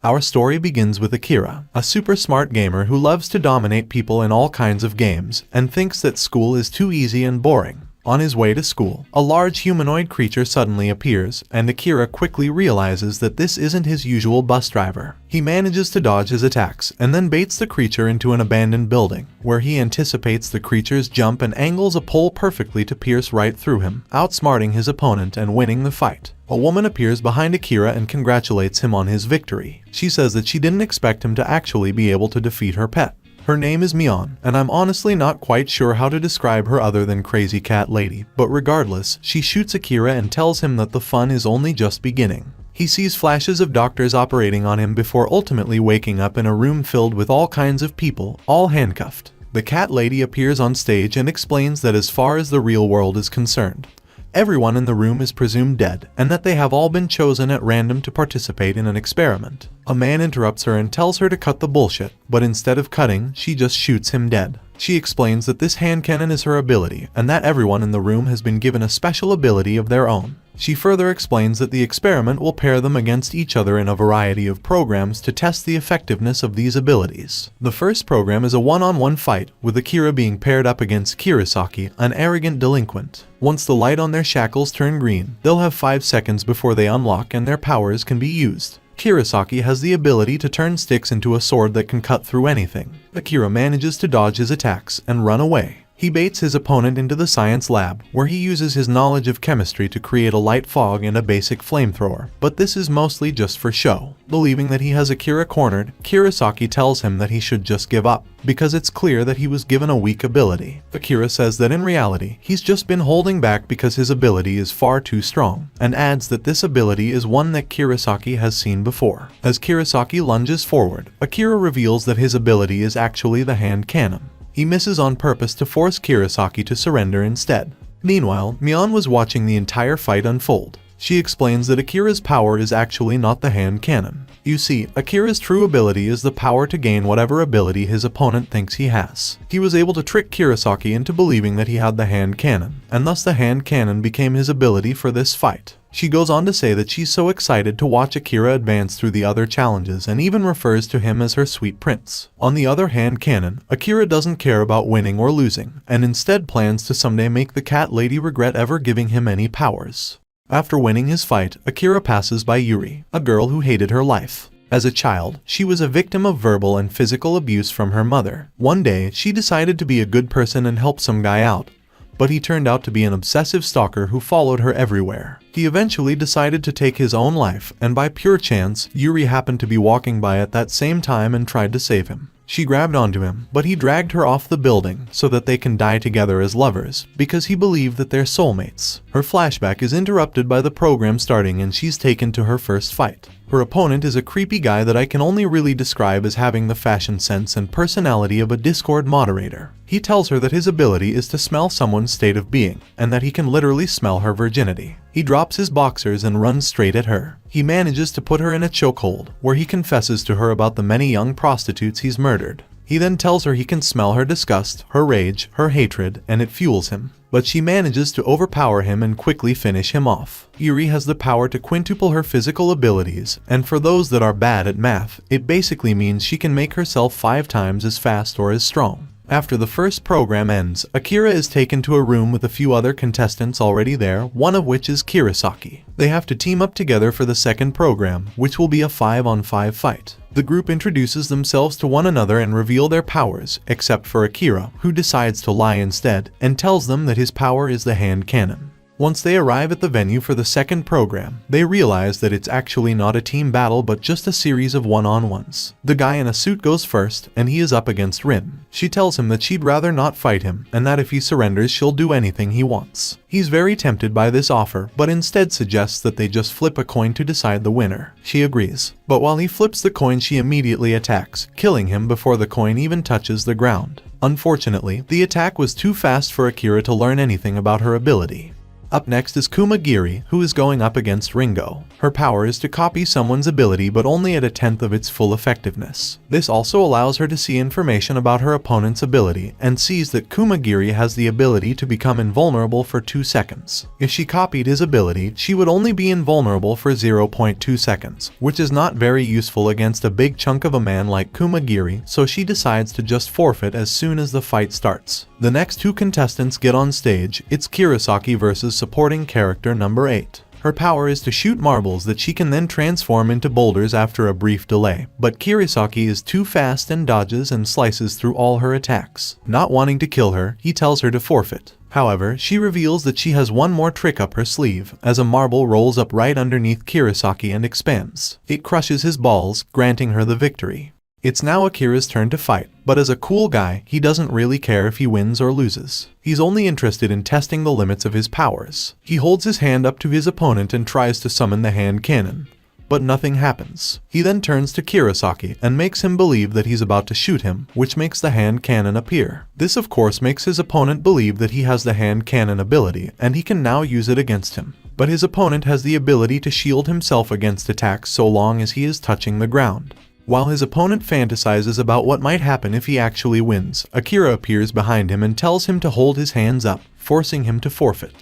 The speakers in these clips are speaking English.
Our story begins with Akira, a super smart gamer who loves to dominate people in all kinds of games and thinks that school is too easy and boring. On his way to school, a large humanoid creature suddenly appears, and Akira quickly realizes that this isn't his usual bus driver. He manages to dodge his attacks and then baits the creature into an abandoned building, where he anticipates the creature's jump and angles a pole perfectly to pierce right through him, outsmarting his opponent and winning the fight. A woman appears behind Akira and congratulates him on his victory. She says that she didn't expect him to actually be able to defeat her pet. Her name is Mion, and I'm honestly not quite sure how to describe her other than Crazy Cat Lady, but regardless, she shoots Akira and tells him that the fun is only just beginning. He sees flashes of doctors operating on him before ultimately waking up in a room filled with all kinds of people, all handcuffed. The cat lady appears on stage and explains that as far as the real world is concerned, everyone in the room is presumed dead, and that they have all been chosen at random to participate in an experiment. A man interrupts her and tells her to cut the bullshit, but instead of cutting, she just shoots him dead. She explains that this hand cannon is her ability, and that everyone in the room has been given a special ability of their own. She further explains that the experiment will pair them against each other in a variety of programs to test the effectiveness of these abilities. The first program is a one-on-one fight, with Akira being paired up against Kirasaki, an arrogant delinquent. Once the light on their shackles turn green, they'll have 5 seconds before they unlock and their powers can be used. Kirasaki has the ability to turn sticks into a sword that can cut through anything. Akira manages to dodge his attacks and run away. He baits his opponent into the science lab, where he uses his knowledge of chemistry to create a light fog and a basic flamethrower, but this is mostly just for show. Believing that he has Akira cornered, Kirasaki tells him that he should just give up, because it's clear that he was given a weak ability. Akira says that in reality, he's just been holding back because his ability is far too strong, and adds that this ability is one that Kirasaki has seen before. As Kirasaki lunges forward, Akira reveals that his ability is actually the hand cannon. He misses on purpose to force Kirasaki to surrender instead. Meanwhile, Mion was watching the entire fight unfold. She explains that Akira's power is actually not the hand cannon. You see, Akira's true ability is the power to gain whatever ability his opponent thinks he has. He was able to trick Kirasaki into believing that he had the hand cannon, and thus the hand cannon became his ability for this fight. She goes on to say that she's so excited to watch Akira advance through the other challenges and even refers to him as her sweet prince. On the other hand canon, Akira doesn't care about winning or losing, and instead plans to someday make the cat lady regret ever giving him any powers. After winning his fight, Akira passes by Yuri, a girl who hated her life. As a child, she was a victim of verbal and physical abuse from her mother. One day, she decided to be a good person and help some guy out, but he turned out to be an obsessive stalker who followed her everywhere. He eventually decided to take his own life, and by pure chance, Yuri happened to be walking by at that same time and tried to save him. She grabbed onto him, but he dragged her off the building so that they can die together as lovers, because he believed that they're soulmates. Her flashback is interrupted by the program starting and she's taken to her first fight. Her opponent is a creepy guy that I can only really describe as having the fashion sense and personality of a Discord moderator. He tells her that his ability is to smell someone's state of being, and that he can literally smell her virginity. He drops his boxers and runs straight at her. He manages to put her in a chokehold, where he confesses to her about the many young prostitutes he's murdered. He then tells her he can smell her disgust, her rage, her hatred, and it fuels him. But she manages to overpower him and quickly finish him off. Yuri has the power to quintuple her physical abilities, and for those that are bad at math, it basically means she can make herself 5 times as fast or as strong. After the first program ends, Akira is taken to a room with a few other contestants already there, one of which is Kirasaki. They have to team up together for the second program, which will be a 5-on-5 fight. The group introduces themselves to one another and reveal their powers, except for Akira, who decides to lie instead, and tells them that his power is the hand cannon. Once they arrive at the venue for the second program, they realize that it's actually not a team battle but just a series of one-on-ones. The guy in a suit goes first, and he is up against Rin. She tells him that she'd rather not fight him, and that if he surrenders she'll do anything he wants. He's very tempted by this offer, but instead suggests that they just flip a coin to decide the winner. She agrees, but while he flips the coin she immediately attacks, killing him before the coin even touches the ground. Unfortunately, the attack was too fast for Akira to learn anything about her ability. Up next is Kumagiri, who is going up against Ringo. Her power is to copy someone's ability but only at 1/10 of its full effectiveness. This also allows her to see information about her opponent's ability and sees that Kumagiri has the ability to become invulnerable for 2 seconds. If she copied his ability, she would only be invulnerable for 0.2 seconds, which is not very useful against a big chunk of a man like Kumagiri, so she decides to just forfeit as soon as the fight starts. The next 2 contestants get on stage. It's Kirasaki versus supporting character number 8. Her power is to shoot marbles that she can then transform into boulders after a brief delay, but Kirasaki is too fast and dodges and slices through all her attacks. Not wanting to kill her, he tells her to forfeit. However, she reveals that she has one more trick up her sleeve, as a marble rolls up right underneath Kirasaki and expands. It crushes his balls, granting her the victory. It's now Akira's turn to fight, but as a cool guy, he doesn't really care if he wins or loses. He's only interested in testing the limits of his powers. He holds his hand up to his opponent and tries to summon the hand cannon, but nothing happens. He then turns to Kirasaki and makes him believe that he's about to shoot him, which makes the hand cannon appear. This of course makes his opponent believe that he has the hand cannon ability and he can now use it against him. But his opponent has the ability to shield himself against attacks so long as he is touching the ground. While his opponent fantasizes about what might happen if he actually wins, Akira appears behind him and tells him to hold his hands up, forcing him to forfeit.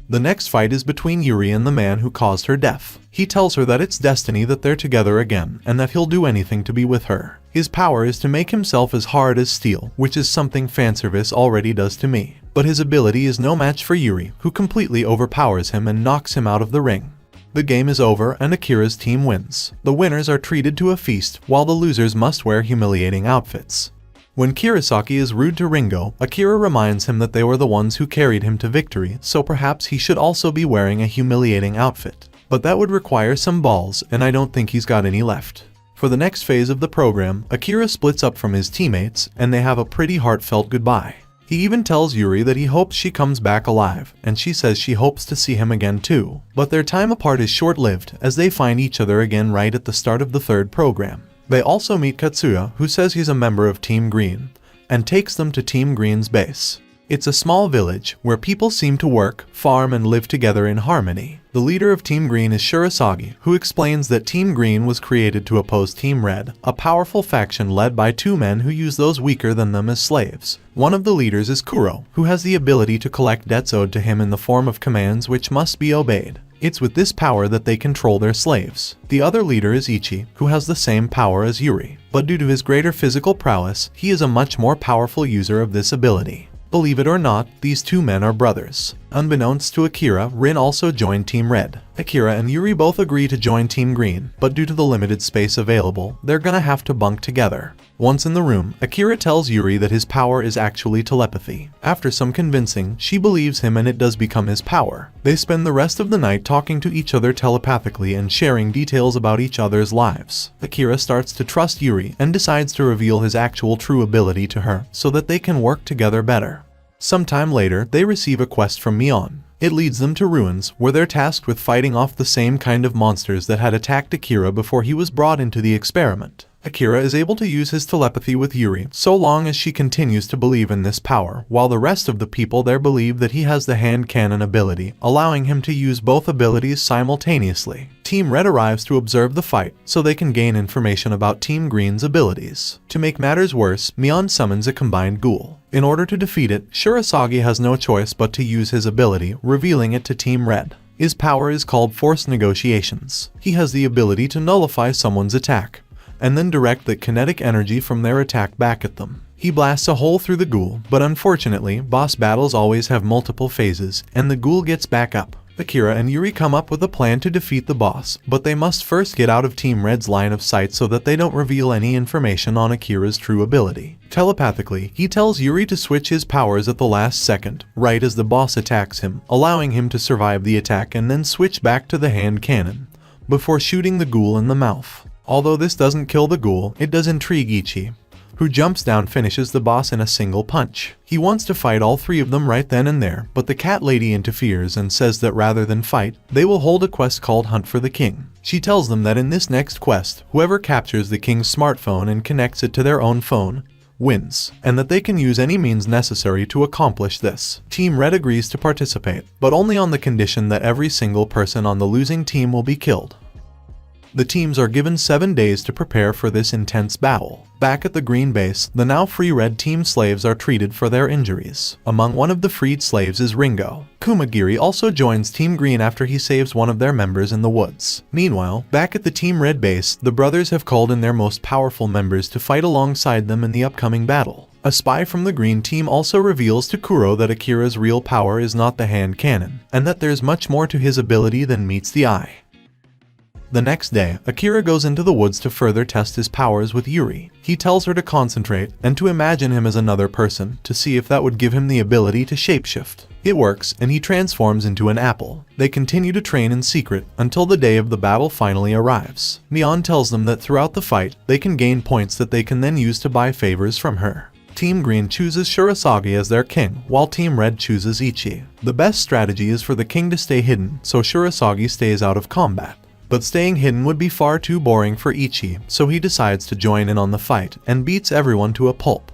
The next fight is between Yuri and the man who caused her death. He tells her that it's destiny that they're together again, and that he'll do anything to be with her. His power is to make himself as hard as steel, which is something fanservice already does to me. But his ability is no match for Yuri, who completely overpowers him and knocks him out of the ring. The game is over and Akira's team wins. The winners are treated to a feast, while the losers must wear humiliating outfits. When Kirasaki is rude to Ringo, Akira reminds him that they were the ones who carried him to victory, so perhaps he should also be wearing a humiliating outfit. But that would require some balls, and I don't think he's got any left. For the next phase of the program, Akira splits up from his teammates, and they have a pretty heartfelt goodbye. He even tells Yuri that he hopes she comes back alive, and she says she hopes to see him again too. But their time apart is short-lived, as they find each other again right at the start of the 3rd program. They also meet Katsuya, who says he's a member of Team Green, and takes them to Team Green's base. It's a small village, where people seem to work, farm and live together in harmony. The leader of Team Green is Shirasagi, who explains that Team Green was created to oppose Team Red, a powerful faction led by 2 men who use those weaker than them as slaves. One of the leaders is Kuro, who has the ability to collect debts owed to him in the form of commands which must be obeyed. It's with this power that they control their slaves. The other leader is Ichi, who has the same power as Yuri, but due to his greater physical prowess, he is a much more powerful user of this ability. Believe it or not, these 2 men are brothers. Unbeknownst to Akira, Rin also joined Team Red. Akira and Yuri both agree to join Team Green, but due to the limited space available, they're gonna have to bunk together. Once in the room, Akira tells Yuri that his power is actually telepathy. After some convincing, she believes him and it does become his power. They spend the rest of the night talking to each other telepathically and sharing details about each other's lives. Akira starts to trust Yuri and decides to reveal his actual true ability to her, so that they can work together better. Sometime later, they receive a quest from Mion. It leads them to ruins, where they're tasked with fighting off the same kind of monsters that had attacked Akira before he was brought into the experiment. Akira is able to use his telepathy with Yuri, so long as she continues to believe in this power, while the rest of the people there believe that he has the hand cannon ability, allowing him to use both abilities simultaneously. Team Red arrives to observe the fight, so they can gain information about Team Green's abilities. To make matters worse, Mion summons a combined ghoul. In order to defeat it, Shirasagi has no choice but to use his ability, revealing it to Team Red. His power is called Force Negotiations. He has the ability to nullify someone's attack, and then direct the kinetic energy from their attack back at them. He blasts a hole through the ghoul, but unfortunately, boss battles always have multiple phases, and the ghoul gets back up. Akira and Yuri come up with a plan to defeat the boss, but they must first get out of Team Red's line of sight so that they don't reveal any information on Akira's true ability. Telepathically, he tells Yuri to switch his powers at the last second, right as the boss attacks him, allowing him to survive the attack and then switch back to the hand cannon, before shooting the ghoul in the mouth. Although this doesn't kill the ghoul, it does intrigue Ichi, who jumps down, finishes the boss in a single punch. He wants to fight all 3 of them right then and there, but the cat lady interferes and says that rather than fight, they will hold a quest called Hunt for the King. She tells them that in this next quest, whoever captures the king's smartphone and connects it to their own phone wins, and that they can use any means necessary to accomplish this. Team Red agrees to participate, but only on the condition that every single person on the losing team will be killed. The teams are given 7 days to prepare for this intense battle. Back at the green base, the now free red team slaves are treated for their injuries. Among one of the freed slaves is Ringo. Kumagiri also joins Team Green after he saves one of their members in the woods. Meanwhile, back at the Team Red base, the brothers have called in their most powerful members to fight alongside them in the upcoming battle. A spy from the green team also reveals to Kuro that Akira's real power is not the hand cannon, and that there's much more to his ability than meets the eye. The next day, Akira goes into the woods to further test his powers with Yuri. He tells her to concentrate and to imagine him as another person to see if that would give him the ability to shapeshift. It works, and he transforms into an apple. They continue to train in secret until the day of the battle finally arrives. Mion tells them that throughout the fight, they can gain points that they can then use to buy favors from her. Team Green chooses Shirasagi as their king, while Team Red chooses Ichi. The best strategy is for the king to stay hidden, so Shirasagi stays out of combat. But staying hidden would be far too boring for Ichi, so he decides to join in on the fight and beats everyone to a pulp.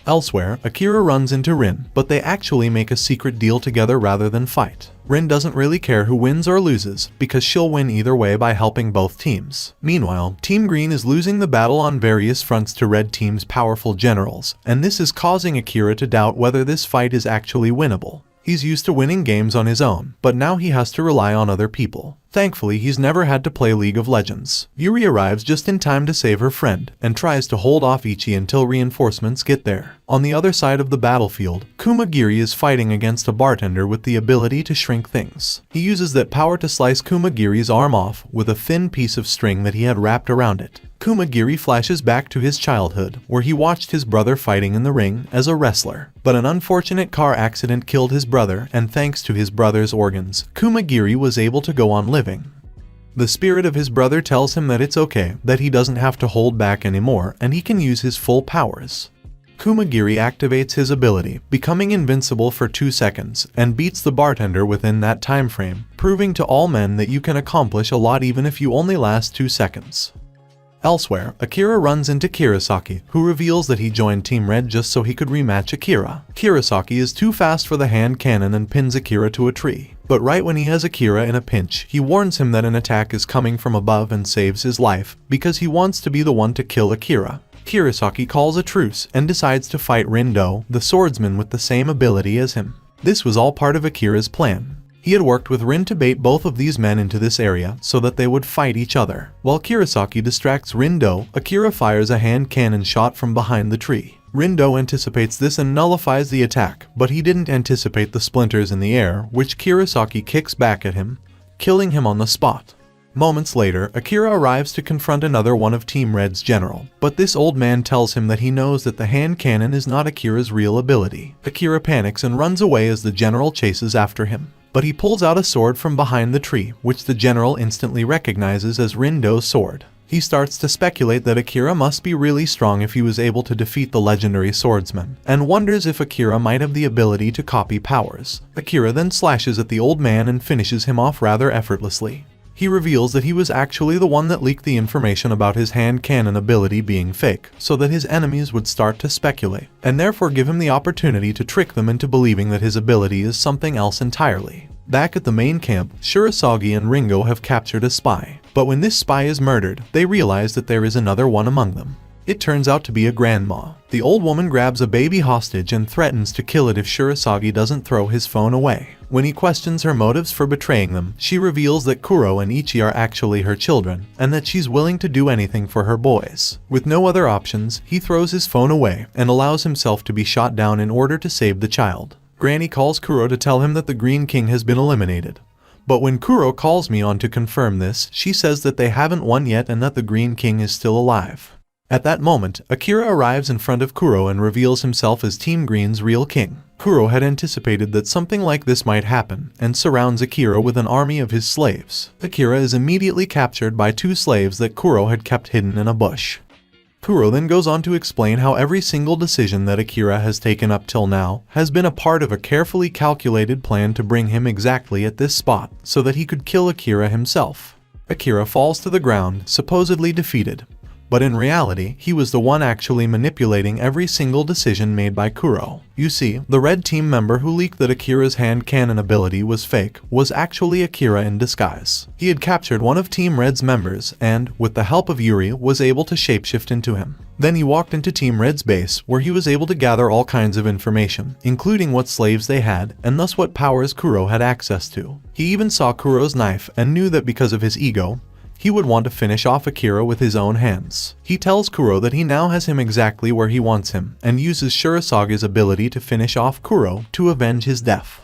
Elsewhere, Akira runs into Rin, but they actually make a secret deal together rather than fight. Rin doesn't really care who wins or loses, because she'll win either way by helping both teams. Meanwhile, Team Green is losing the battle on various fronts to Red Team's powerful generals, and this is causing Akira to doubt whether this fight is actually winnable. He's used to winning games on his own, but now he has to rely on other people. Thankfully, he's never had to play League of Legends. Yuri arrives just in time to save her friend, and tries to hold off Ichi until reinforcements get there. On the other side of the battlefield, Kumagiri is fighting against a bartender with the ability to shrink things. He uses that power to slice Kumagiri's arm off with a thin piece of string that he had wrapped around it. Kumagiri flashes back to his childhood, where he watched his brother fighting in the ring as a wrestler. But an unfortunate car accident killed his brother, and thanks to his brother's organs, Kumagiri was able to go on living. The spirit of his brother tells him that it's okay, that he doesn't have to hold back anymore, and he can use his full powers. Kumagiri activates his ability, becoming invincible for 2 seconds, and beats the bartender within that time frame, proving to all men that you can accomplish a lot even if you only last 2 seconds. Elsewhere, Akira runs into Kirasaki, who reveals that he joined Team Red just so he could rematch Akira. Kirasaki is too fast for the hand cannon and pins Akira to a tree. But right when he has Akira in a pinch, he warns him that an attack is coming from above and saves his life, because he wants to be the one to kill Akira. Kirasaki calls a truce and decides to fight Rindo, the swordsman with the same ability as him. This was all part of Akira's plan. He had worked with Rin to bait both of these men into this area so that they would fight each other. While Kirasaki distracts Rindo, Akira fires a hand cannon shot from behind the tree. Rindo anticipates this and nullifies the attack, but he didn't anticipate the splinters in the air, which Kirasaki kicks back at him, killing him on the spot. Moments later, Akira arrives to confront another one of Team Red's general, but this old man tells him that he knows that the hand cannon is not Akira's real ability. Akira panics and runs away as the general chases after him. But he pulls out a sword from behind the tree, which the general instantly recognizes as Rindo's sword. He starts to speculate that Akira must be really strong if he was able to defeat the legendary swordsman, and wonders if Akira might have the ability to copy powers. Akira then slashes at the old man and finishes him off rather effortlessly. He reveals that he was actually the one that leaked the information about his hand cannon ability being fake, so that his enemies would start to speculate, and therefore give him the opportunity to trick them into believing that his ability is something else entirely. Back at the main camp, Shirasagi and Ringo have captured a spy, but when this spy is murdered, they realize that there is another one among them. It turns out to be a grandma. The old woman grabs a baby hostage and threatens to kill it if Shirasagi doesn't throw his phone away. When he questions her motives for betraying them, she reveals that Kuro and Ichi are actually her children, and that she's willing to do anything for her boys. With no other options, he throws his phone away and allows himself to be shot down in order to save the child. Granny calls Kuro to tell him that the Green King has been eliminated. But when Kuro calls Mion to confirm this, she says that they haven't won yet and that the Green King is still alive. At that moment, Akira arrives in front of Kuro and reveals himself as Team Green's real king. Kuro had anticipated that something like this might happen, and surrounds Akira with an army of his slaves. Akira is immediately captured by 2 slaves that Kuro had kept hidden in a bush. Kuro then goes on to explain how every single decision that Akira has taken up till now has been a part of a carefully calculated plan to bring him exactly at this spot, so that he could kill Akira himself. Akira falls to the ground, supposedly defeated. but in reality, he was the one actually manipulating every single decision made by Kuro. You see, the red team member who leaked that Akira's hand cannon ability was fake was actually Akira in disguise. He had captured one of Team Red's members and, with the help of Yuri, was able to shapeshift into him. Then he walked into Team Red's base, where he was able to gather all kinds of information, including what slaves they had, and thus what powers Kuro had access to. He even saw Kuro's knife and knew that because of his ego, he would want to finish off Akira with his own hands. He tells Kuro that he now has him exactly where he wants him, and uses Shurasage's ability to finish off Kuro to avenge his death.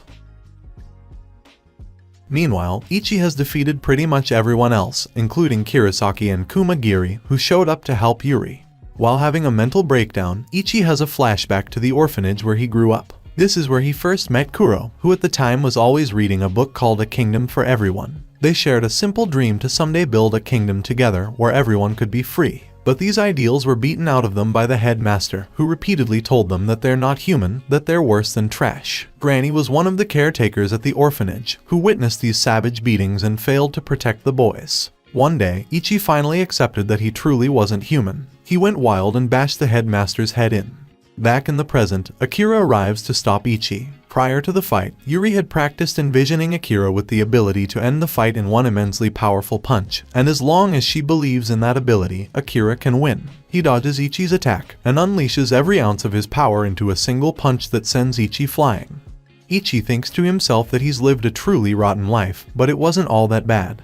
Meanwhile, Ichi has defeated pretty much everyone else, including Kirasaki and Kumagiri, who showed up to help Yuri. While having a mental breakdown, Ichi has a flashback to the orphanage where he grew up. This is where he first met Kuro, who at the time was always reading a book called A Kingdom for Everyone. They shared a simple dream to someday build a kingdom together where everyone could be free. But these ideals were beaten out of them by the headmaster, who repeatedly told them that they're not human, that they're worse than trash. Granny was one of the caretakers at the orphanage, who witnessed these savage beatings and failed to protect the boys. One day, Ichi finally accepted that he truly wasn't human. He went wild and bashed the headmaster's head in. Back in the present, Akira arrives to stop Ichi. Prior to the fight, Yuri had practiced envisioning Akira with the ability to end the fight in one immensely powerful punch, and as long as she believes in that ability, Akira can win. He dodges Ichi's attack, and unleashes every ounce of his power into a single punch that sends Ichi flying. Ichi thinks to himself that he's lived a truly rotten life, but it wasn't all that bad.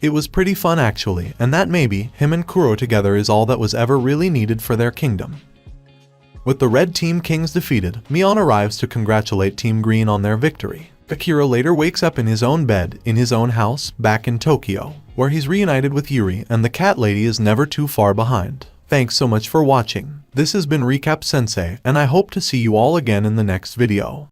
It was pretty fun actually, and that maybe, him and Kuro together is all that was ever really needed for their kingdom. With the Red Team Kings defeated, Mion arrives to congratulate Team Green on their victory. Akira later wakes up in his own bed, in his own house, back in Tokyo, where he's reunited with Yuri, and the cat lady is never too far behind. Thanks so much for watching. This has been Recap Sensei, and I hope to see you all again in the next video.